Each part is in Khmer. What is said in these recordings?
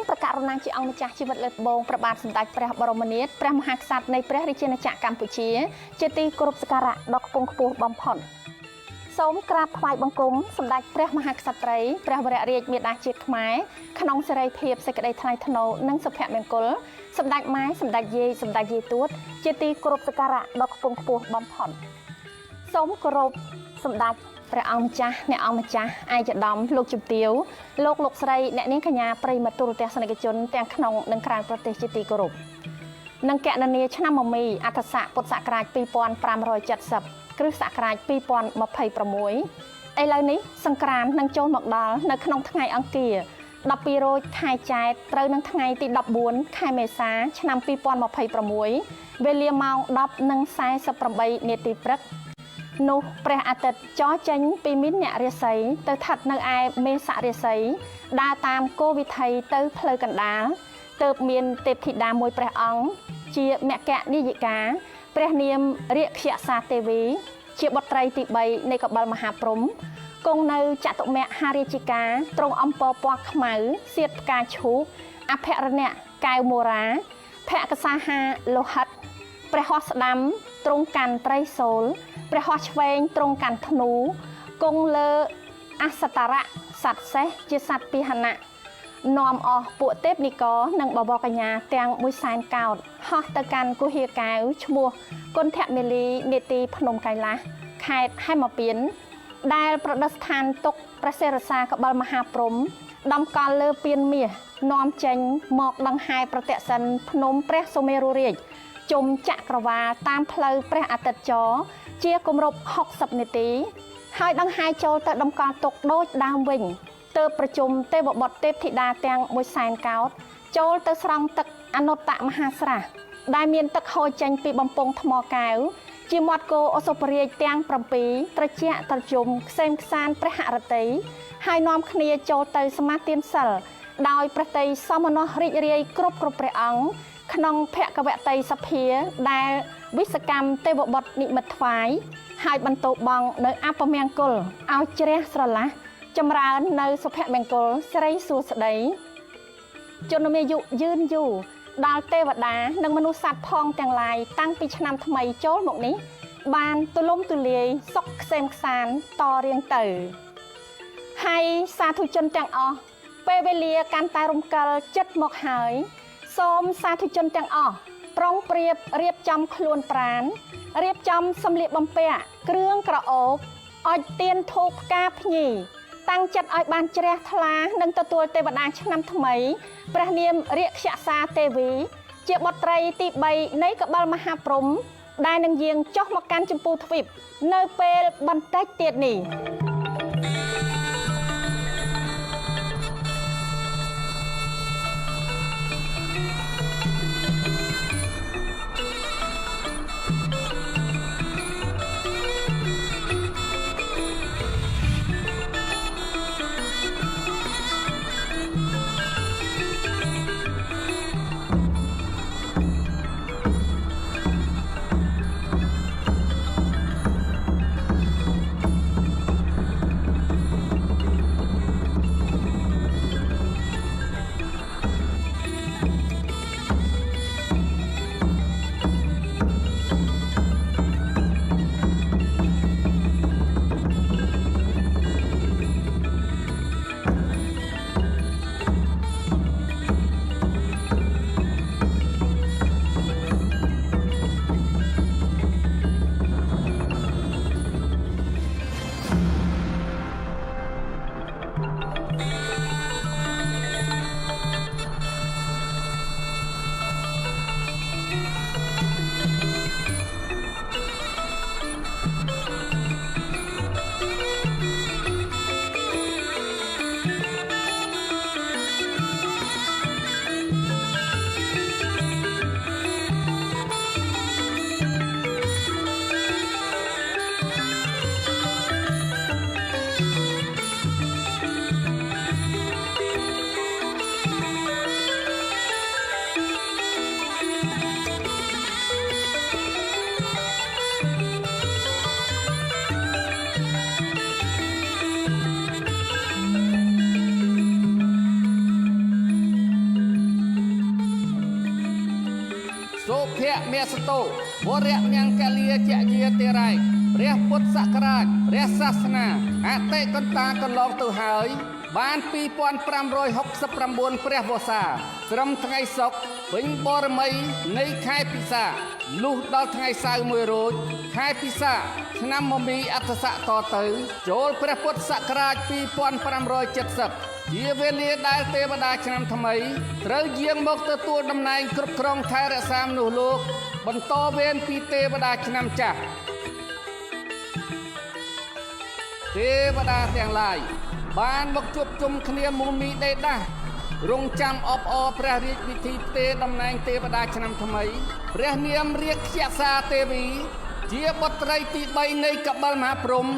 ប្រកាសរណាជាអង្គម្ចាស់ជីវិតលើកបងព្រះបាទសម្ដេចព្រះបរមនាថព្រះមហាក្សត្រនៃព្រះរាជាណាចក្រកម្ពុជាជាទីគោរពសក្ការៈដ៏ខ្ពង់ខ្ពស់បំផុតសូមក្រាបថ្វាយបង្គំសម្ដេចព្រះមហាក្សត្រីព្រះវររាជមាតាជាតិខ្មែរក្នុងសេរីភាពសេចក្តីថ្លៃថ្នូរនិងសុភមង្គលសម្ដេចម៉ែសម្ដេចយាយសម្ដេចយាយទួតជាទីគោរពសក្ការៈដ៏ខ្ពង់ខ្ពស់បំផុតសូមគោរពសម្ដេចព្រះអង្គម្ចាស់អ្នកអង្គម្ចាស់ឯកឧត្តមលោកជំទាវលោកស្រីអ្នកនាងកញ្ញាប្រិយមិត្តទូរទស្សនិកជនទាំងក្នុងនិងក្រៅប្រទេសជាទីគោរពនិងកណនីឆ្នាំមមីអត្តស័កពុទ្ធសករាជ2570គ្រិស្តសករាជ2026ឥឡូវនេះសង្ក្រាន្តនឹងចូលមកដល់នៅក្នុងថ្ងៃអង្គារ12រោចខែចែកត្រូវនឹងថ្ងៃទី14ខែមេសាឆ្នាំ2026វេលាម៉ោង 10:48 នាទីព្រឹកនោះព្រះអាទិត្យចរចេញពីមីនអ្នករាសីទៅស្ថិតនៅឯមេសរាសីដើរតាមគោវិថីទៅផ្លូវកណ្ដាលទើបមានទេពធីតាមួយព្រះអង្គជាមកនិយាកាព្រះនាមរាក្យសាទេវីជាបុត្រីទី3នៃកបិលមហាព្រហ្មគង់នៅចតុមហារាជិកាទ្រង់អំពរពណ៌ខ្មៅសៀតផ្កាឈូកអភរណៈកែវមូរាភក្សាហាលោហិតព្រះហស្ថស្ដាំទ្រង់កាន់ត្រីសូលព្រះហស្ថឆ្វេងទ្រង់កាន់ធ្នូគង់លើអសតរៈសត្វសេះជាសត្វពាហនៈនាំអស់ពួកទេពនិករនិងបវរកញ្ញាទាំង100,000កោដហោះទៅកាន់គុហាកែវឈ្មោះគុណធមេលីនេតិភ្នំកៃឡាសខេត្តហេមពាន្តដែលប្រឌិស្ថានទុកព្រះសិរសាកបិលមហាព្រហ្មដំកល់លើពៀនមាសនាំចេញមកដង្ហែប្រតិសិនភ្នំព្រះសុមេរុរាជជុំចក្រវាលតាមផ្លូវព្រះអាទិត្យចរជាគម្រប់60នាទីហើយដង្ហែចូលទៅដំកល់ទុកដូចដើមវិញទើបប្រជុំទេវបុត្រទេពធីតាទាំង100,000កោដចូលទៅស្រង់ទឹកអនុត្តមហាស្រះដែលមានទឹកហូរចេញពីបំពង់ថ្មកែវជាមាត់គោអសុបរាជទាំង7ត្រជាក់ត្រជុំខ្សែមខ្សានព្រះហឫទ័យហើយនាំគ្នាចូលទៅសមាទានសិលដោយព្រះតីសមណោះរីករាយគ្រប់ព្រះអង្គក្នុងភគវតីសភាដែលវិសកម្មទេវបុត្រនិមិត្តថ្វាយហើយបន្តបងនៅអពមង្គលឲ្យជ្រះស្រឡះចម្រើននៅសុភមង្គលសិរីសួស្តីជនមានអាយុយឺនយូរដល់ទេវតានិងមនុស្សសត្វផងទាំងឡាយតាំងពីឆ្នាំថ្មីចូលមកនេះបានទូលំទូលាយសុខក្សេមខ្សានតរៀងទៅហើយសាធុជនទាំងអស់ពេលវេលាកាន់តែរំកិលចិត្តមកហើយសូមសាធុជនទាំងអស់ប្រុងប្រៀបរៀបចំខ្លួនប្រាណរៀបចំសម្លៀកបំពាក់គ្រឿងក្រអូបអុជទៀនធូបផ្កាភ្ញីតាំងចិត្តឲ្យបានជ្រះថ្លានិងទទួលទេវតាឆ្នាំថ្មីព្រះនាមរាក្យសាទេវីជាបុត្រីទី3នៃកបិលមហាព្រហ្មដែលនឹងយាងចុះមកកាន់ចម្ពោះទ្វីបនៅពេលបន្តិចទៀតនេះ សុភមសតោវរៈមង្គលាចយាទេរៃព្រះពុទ្ធសករាជព្រះសាសនាអតិកន្តាកន្លងទៅហើយបាន2569ព្រះវស្សាត្រឹមថ្ងៃសុក្រពេញបរមីនៃខែពិសាលុះដល់ថ្ងៃសៅរ៍1រោចខែពិសាឆ្នាំមមីអត្តស័កតទៅចូលព្រះពុទ្ធសករាជ2570ជាវេលាដែលទេវតាឆ្នាំថ្មីត្រូវយាងមកទទួលតំណែងគ្រប់គ្រងថែរក្សាមនុស្សលោកបន្តវេនពីទេវតាឆ្នាំចាស់ទេវតាទាំងឡាយបានមកជួបជុំគ្នាមុំមីដេដាស់រងចាំអបអរព្រះរាជពិធីផ្ទេរតំណែងទេវតាឆ្នាំថ្មីព្រះនាមរាជសាទេវីជាបុត្រីទី3នៃកបិលមហាព្រហ្ម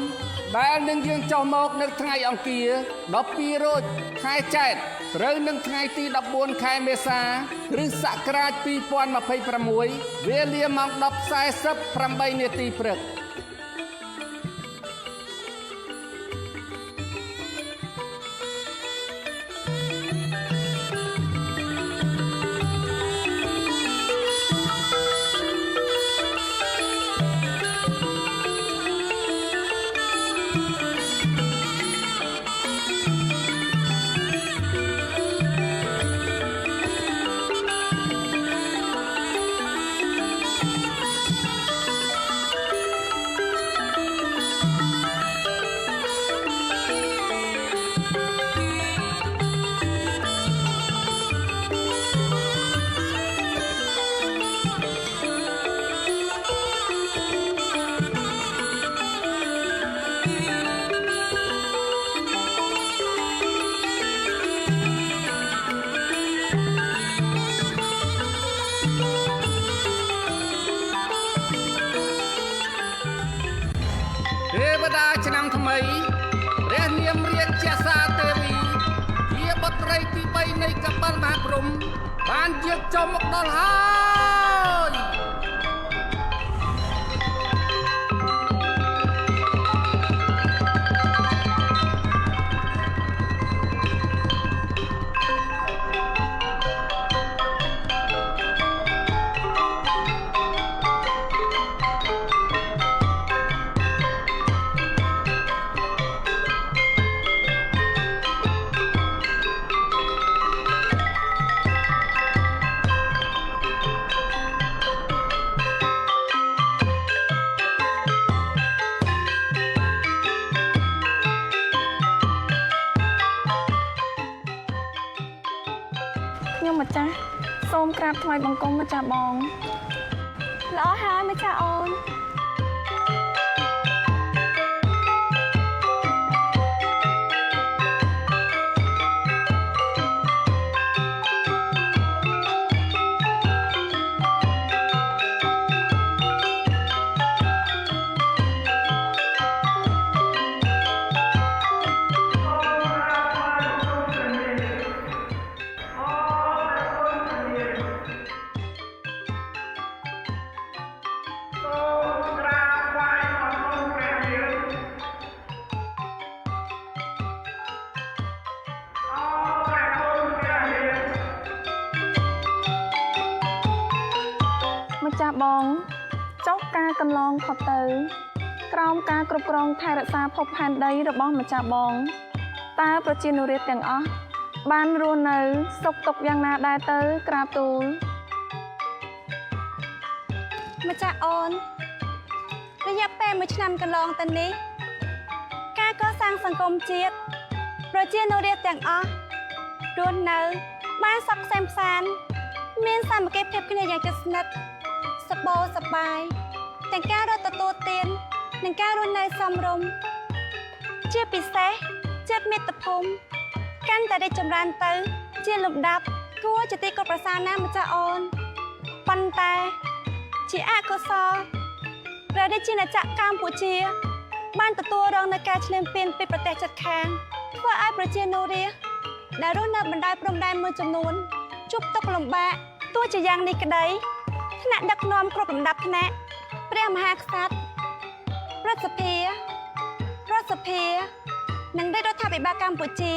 ដែលនឹងយាងចុះមកនៅថ្ងៃអង្គារ12រោចខែចែកត្រូវនឹងថ្ងៃទី14ខែមេសាគ្រិស្តសករាជ2026វេលាម៉ោង 10:48 នាទីព្រឹកទេវតាឆ្នាំថ្មីព្រះនាមរាជសាទេវីជាបុត្រីទី3នៃកបិលមហាព្រហ្មបានយាងចូលមកដល់ហើយខ្ញុំម្ចាស់សូមក្រាបថ្វាយបង្គំម្ចាស់បងល្អហើយម្ចាស់អូនម្ចាស់បងចុះការកន្លងផុតទៅក្រោមការគ្រប់គ្រងថែរក្សាភពផែនដីរបស់ម្ចាស់បងតើប្រជានុរាស្ត្រទាំងអស់បានរស់នៅសុខទុក្ខយ៉ាងណាដែរទៅក្រាបទូលម្ចាស់អូនរយៈពេល1ឆ្នាំកន្លងទៅនេះការកសាងសង្គមជាតិប្រជានុរាស្ត្រទាំងអស់រស់នៅបានសុខក្សេមក្សាន្តមានសាមគ្គីភាពគ្នាយ៉ាងជិតស្និទ្ធសប្បាយសប្បាយទាំងការរត់ទទួលទាននិងការរស់នៅសមរម្យជាពិសេសជាតិមាតុភូមិកាន់តែរីកចម្រើនទៅជាលំដាប់គួរជាទីគោរពប្រសាណាម្ចាស់អូនប៉ុន្តែជាអកុសលព្រះរាជាណាចក្រកម្ពុជាបានទទួលរងនូវការឈ្លានពានពីប្រទេសជិតខាងធ្វើឲ្យប្រជានុរាស្ត្រដែលរស់នៅបណ្ដោយព្រំដែនមួយចំនួនជួបទុក្ខលំបាកទោះជាយ៉ាងនេះក្តីថ្នាក់ដឹកនាំគ្រប់លំដាប់ថ្នាក់ព្រះមហាក្សត្រព្រឹទ្ធសភារដ្ឋសភានិងរាជរដ្ឋាភិបាលកម្ពុជា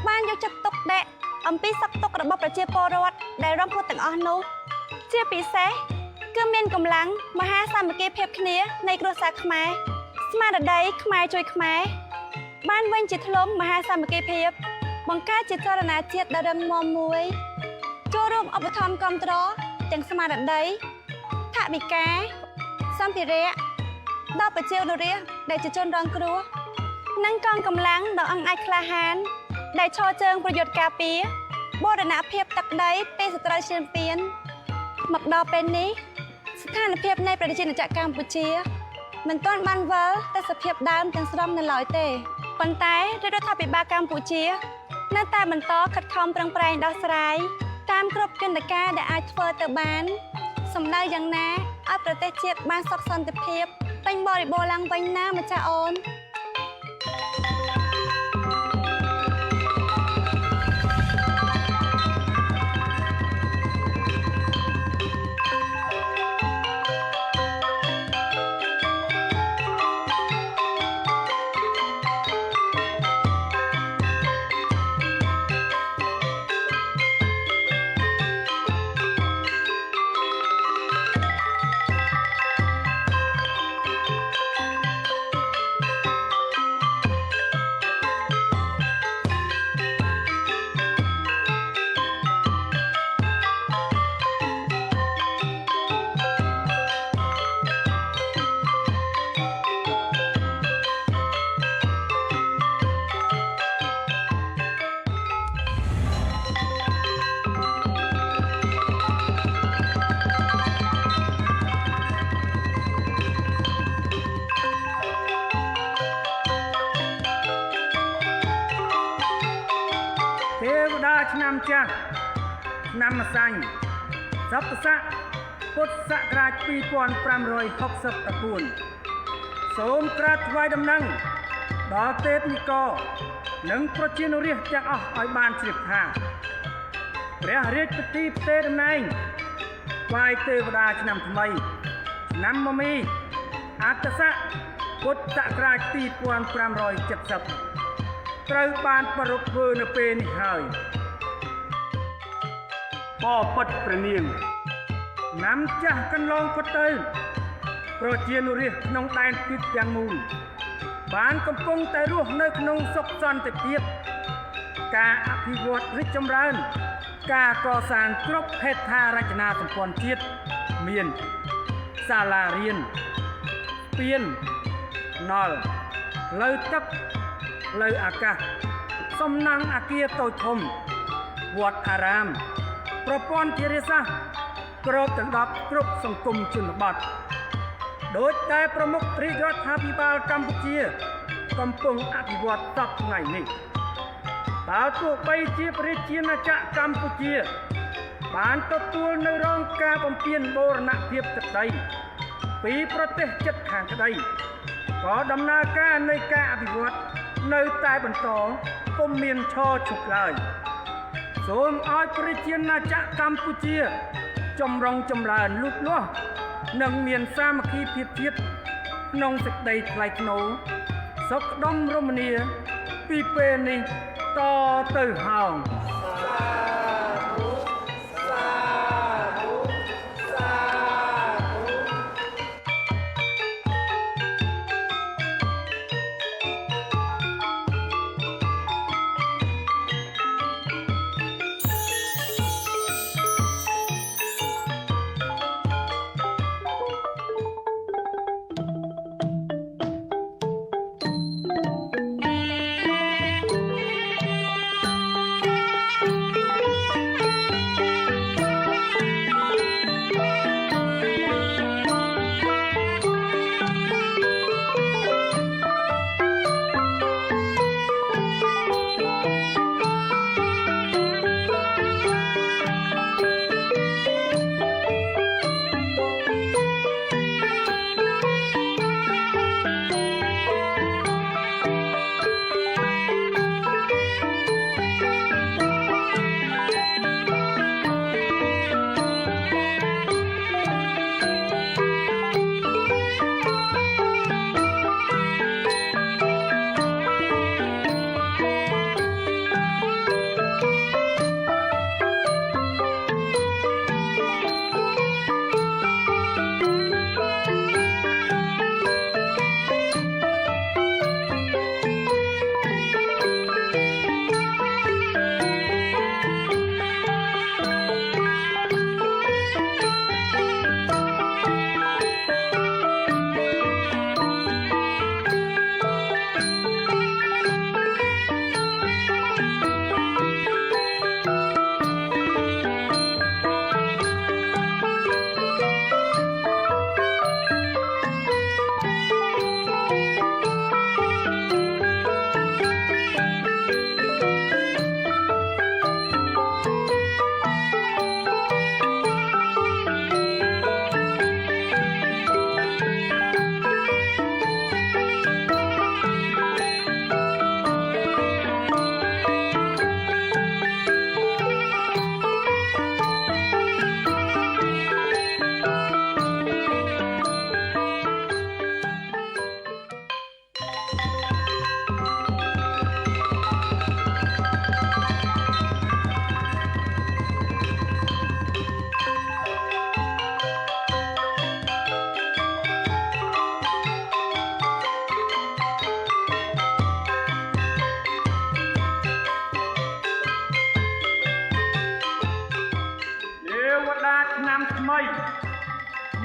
បានយកចិត្តទុកដាក់អំពីសុខទុក្ខរបស់ប្រជាពលរដ្ឋដែលរងគ្រោះទាំងអស់នោះ ជាពិសេសគឺមានកម្លាំងមហាសាមគ្គីភាពគ្នានៃគ្រួសារខ្មែរស្មារតីខ្មែរជួយខ្មែរបានវិញជាធ្លុងមហាសាមគ្គីភាពបង្កើតជាចលនាជាតិដ៏រឹងមាំមួយចូលរួមឧបត្ថម្ភគាំទ្រទាំងស្មារតីថវិកាសម្ភារៈដល់ប្រជាពលរដ្ឋដែលជាជនរងគ្រោះនិងកងកម្លាំងដ៏អង់អាចក្លាហានដែលឈរជើងប្រយុទ្ធការពារបូរណភាពទឹកដីពីសត្រូវឈានពានមកដល់ពេលនេះស្ថានភាពនៃប្រជាណាចក្រកម្ពុជាមិនទាន់បានវិលទៅសភាពដើមទាំងស្រុងនៅឡើយទេប៉ុន្តែរដ្ឋាភិបាលកម្ពុជានៅតែបន្តខិតខំប្រឹងប្រែងដោះស្រាយតាមគ្រប់យន្តការដែលអាចធ្វើទៅបានសម្ដៅយ៉ាងណាឲ្យប្រទេសជាតិបានសុខសន្តិភាពពេញបរិបូរណ៍ឡើងវិញណាម្ចាស់អូនឆ្នាំចាស់ឆ្នាំម្សាញ់សប្តាហ៍ពុទ្ធសករាជ2569សូមក្រាបថ្វាយដំណឹងដល់ទេពនិករនិងប្រជានុរាស្ត្រទាំងអស់ឲ្យបានជ្រាបថាព្រះរាជពិធីផ្ទេរតំណែងថ្វាយទេវតាឆ្នាំថ្មីឆ្នាំមមីអត្តស័កពុទ្ធសករាជ2570ត្រូវបានប្រារព្ធធ្វើនៅពេលនេះហើយបបិទ្ធព្រះនាងណាំចាស់កន្លងផុតទៅប្រជានុរាស្ត្រក្នុងដែនទិដ្ឋទាំងមូលបានកំពុងតែរស់នៅក្នុងសុខសន្តិភាពការអភិវឌ្ឍរីកចម្រើនការកសាងគ្រប់ហេដ្ឋារចនាសម្ព័ន្ធជាតិមានសាលារៀនស្ពានណល់ផ្លូវទឹកផ្លូវអាកាសសំណង់អគារតូចធំវត្តអារាមប្រព័ន្ធធារាសាស្ត្រគ្របដណ្ដប់គ្រប់សង្គមជនបទដោយតែប្រមុខរាជរដ្ឋាភិបាលកម្ពុជាកំពុងអភិវឌ្ឍសពថ្ងៃនេះបើទោះបីជាប្រជាណាចក្រកម្ពុជាបានទទួលនៅរងការបំពានបូរណភាពទឹកដីពីប្រទេសជិតខាងក្តីក៏ដំណើរការនៃការអភិវឌ្ឍនៅតែបន្តពុំមានឈរឈប់ឡើយសូមឲ្យប្រជាណាចក្រកម្ពុជាចម្រុងចម្រើនលូតលាស់និងមានសាមគ្គីភាពជាតិក្នុងសេចក្តីថ្លៃថ្នូរសុខដុមរមនាពីពេលនេះតទៅហោង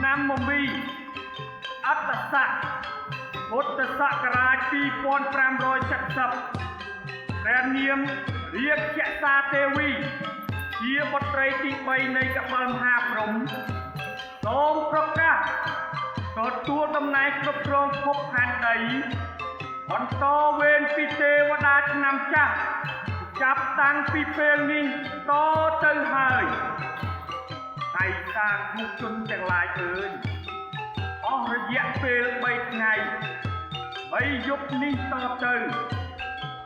ឆ្នាំមមីអត្តស័កពុទ្ធសករាជ2570ព្រះនាមរាជសាទេវីជាបុត្រីទី3នៃកបិលមហាព្រហ្មសូមប្រកាសទទួលតំណែងគ្រប់គ្រងភពផែនដីបន្តវេនពីទេវតាឆ្នាំចាស់ចាប់តាំងពីពេលនេះតទៅហើយតែសាធុជនទាំងឡាយអើយអស់រយៈពេល3ថ្ងៃ3យប់នេះតទៅ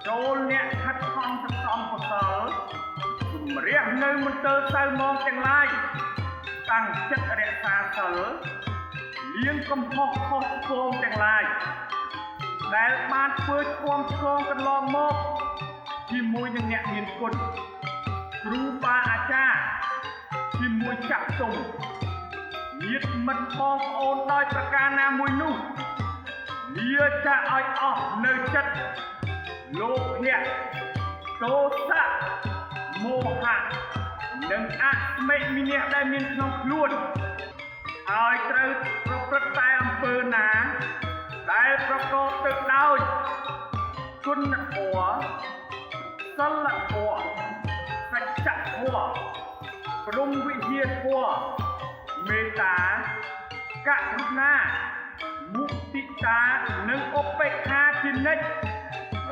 ចូលអ្នកខិតខំសន្សំកុសលជំរះនៅមន្ទិលសៅមងទាំងឡាយតាំងចិត្តរក្សាសិលលៀងកំហុសខុសឆ្គងទាំងឡាយដែលបានធ្វើឆ្គងកន្លងមកជាមួយនឹងអ្នកមានគុណគ្រូបាអាចារ្យជាមួយចាក់ទុំញាតិមិត្តបងប្អូនដោយប្រការណាមួយនោះលាចាក់ឲ្យអស់នៅចិត្តលោភៈទោសៈមោហៈនិងអស្មិមិនៈដែលមានក្នុងខ្លួនហើយត្រូវប្រព្រឹត្តតែអំពើណាដែលប្រកបទៅដោយគុណធម៌សិលធម៌សច្ចធម៌ព្រហ្មវិហារធម៌មេត្តាករុណាមុទិតានិងឧបេក្ខាជានិច្ច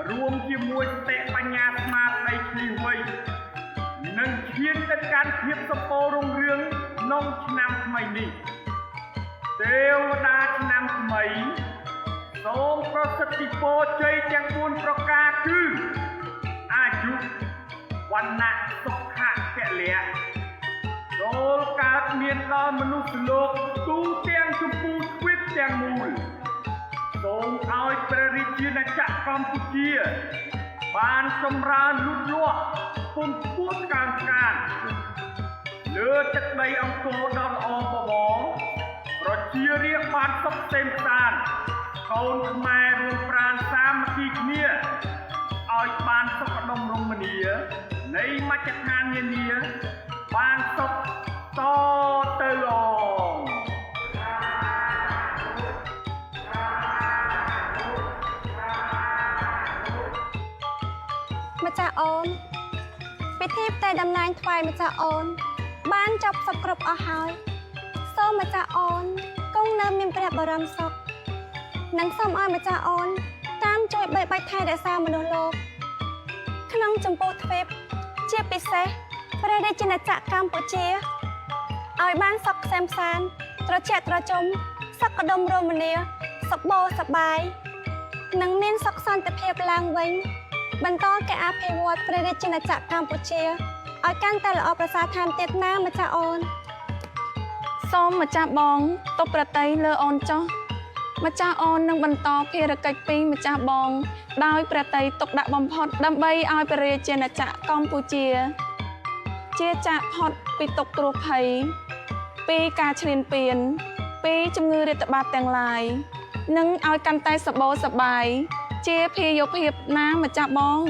រួមជាមួយសតិបញ្ញាស្មារតីឈ្លាសវៃនិងឈានទៅកាន់ភាពសម្បូររុងរឿងក្នុងឆ្នាំថ្មីនេះទេវតាឆ្នាំថ្មីសូមប្រសិទ្ធពរជ័យទាំង4ប្រការគឺអាយុវណ្ណៈសុខៈពលៈចូលកើតមានដល់មនុស្សលោកទូទាំងចម្ពោះទ្វីបទាំងមូលសូមឲ្យព្រះរាជាណាចក្រកម្ពុជាបានចម្រើនលូតលាស់ពំពោះកើនកានលើទឹកដីអង្គរដ៏ល្អបបរប្រជារាស្ត្របានសុខសេមសានកូនខ្មែររួមប្រាណសាមគ្គីគ្នាឲ្យបានសុខដុមរមនានៃមជ្ឈដ្ឋាននានាបានសុខតទៅឡងម្ចាស់អូនពិធីផ្ទេរតំណែងថ្វាយម្ចាស់អូនបានចប់សពគ្រប់អស់ហើយសូមម្ចាស់អូនគង់នៅមានព្រះបរមសុខនិងសូមឲ្យម្ចាស់អូនតាមជួយបីបាច់ថែរក្សាមនុស្សលោកក្នុងចម្ពោះទ្វីបជាពិសេសព្រះរាជាណាចក្រកម្ពុជាឲ្យបានសុខក្សេមក្សាន្តត្រជាក់ត្រជុំសុខដុមរមនាសប្បាយសប្បាយនិងមានសុខសន្តិភាពឡើងវិញបន្តការអភិវឌ្ឍព្រះរាជាណាចក្រកម្ពុជាឲ្យកាន់តែល្អប្រសើរថែមទៀតណាម្ចាស់អូនសូមម្ចាស់បងទប់ប្រតិយលើអូនចុះម្ចាស់អូននឹងបន្តភារកិច្ចពីម្ចាស់បងដោយប្រតិយទុកដាក់បំផុតដើម្បីឲ្យព្រះរាជាណាចក្រកម្ពុជាជាចាកផុតពីទុក្ខគ្រោះភ័យពីការឈ្លានពានពីជំងឺរាតត្បាតទាំងឡាយនិងឲ្យកាន់តែសប្បាយសប្បាយជាភាយុភាពណាម្ចាស់បង